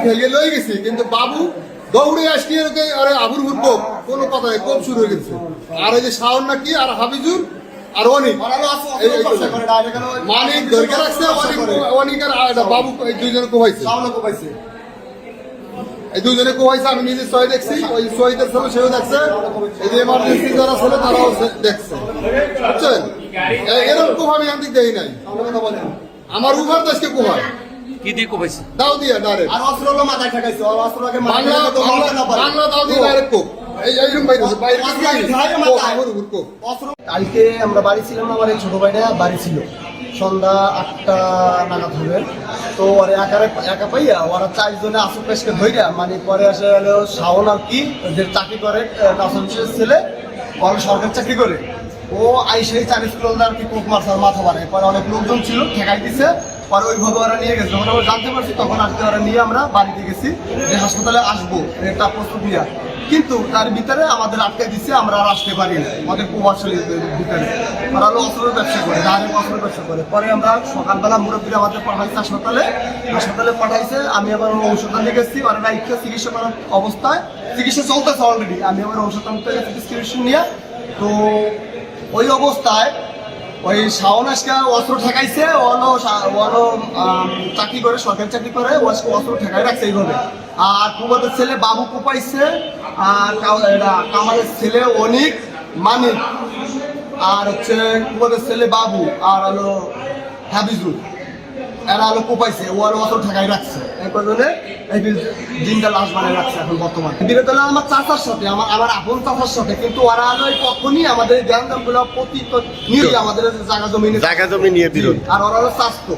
ঠেলে লই গেছি কিন্তু বাবু দৌড়ে আসলে আরে আবুর হুর কোপ কোনো কথা কোপ শুরু হয়ে গেছে। আর এই যে শাওন নাকি আর হাফিজুর আর অনিক মানিক ধরে রাখছে অনিক আর বাবু এই দুইজনে কোপাইছে এই দুজনে কোপাইছে। আমি নিজে সই দেখছি, ওই সহিদের ছিল সেও দেখছে, এই যে এমার্জেন্সি যারা ছিল তারাও দেখছে, বুঝছেন? এরকম কোপ আমি আনতে দেই নাই। আমার উভার দেশকে কোপায় কি দিয়ে কোপাইছে? দাও দিয়া ডাইরেক্ট আর অস্ত্র হলো মাথায় ঠেকাইছে, আর অস্ত্রকে বাংলা দাও দিয়ে ডাইরেক্ট কোপ এইরকম বাইরে বাইরে কোপ। কালকে আমরা বাড়ি ছিলাম না, আমার এই ছোট ভাইটা বাড়ি ছিল সন্ধ্যা 8টা নাগাদ হবে। তো ওরা একা পাইয়া ওরা 4 জনে আসুক পেশকে ধইরা মানে পরে আসে হলো শাওন আর কি যে চাকরি করে কাসমের ছেলে, ওরা সরকারি চাকরি করে, ও আইসেই 40 কিলোমিটার আর কি কোপ মারছে মাথা মারে। পরে অনেক লোকজন ছিল ঠেকাই দিছে, পরে ওইভাবে ওরা নিয়ে গেছে। যখন আমরা জানতে পারছি তখন আজকে ওরা নিয়ে আমরা বাড়িতে গেছি যে হাসপাতালে আসবো এটা প্রস্তুত নিয়ে, কিন্তু তার ভিতরে আমাদের আটকে দিচ্ছে, আমরা আর আসতে পারি না আমাদের প্রভাবশালীর ভিতরে। ওরা হলো অস্ত্রের ব্যবসা করে, ডাইরেক্ট অস্ত্রের ব্যবসা করে। পরে আমরা সকালবেলা মুরব্বীরা আমাদের পাঠাইছে হাসপাতালে পাঠাইছে। আমি আবার ঔষধ আনতে গেছি, ওরা রাইখে চিকিৎসা করার অবস্থায়, চিকিৎসা চলতেছে অলরেডি, আমি আবার ঔষধ আনতে গেছি প্রেসক্রিপশন নিয়ে। তো ওই অবস্থায় ওই শাওন আজকে অস্ত্র ঠেকাইছে, ওয়ানো চাকরি করে, সরকারি চাকরি করে, ও আজকে অস্ত্র ঠেকাই রাখছে এইভাবে। আর কুমাদের ছেলে বাবু কোপাইছে, আর কামালের ছেলে অনিক মানিক, আর হচ্ছে কুমাদের ছেলে বাবু, আর হলো হাবিজুর, এরা হলো কোপাইছে, ও আর অস্ত্র ঠেকাই রাখছে। এই কজনে এই দিনটা লাশ বানিয়ে রাখছে এখন বর্তমানে। বিরোধ হলো আমার চাচার সাথে, আমার আপন চাচার সাথে, কিন্তু ওরা হলো কখনই আমাদের জ্ঞান গুলো প্রতি নিয়ে আমাদের জায়গা জমি নিয়ে বিরোধ, আর ওরা হলো স্বাস্থ্য।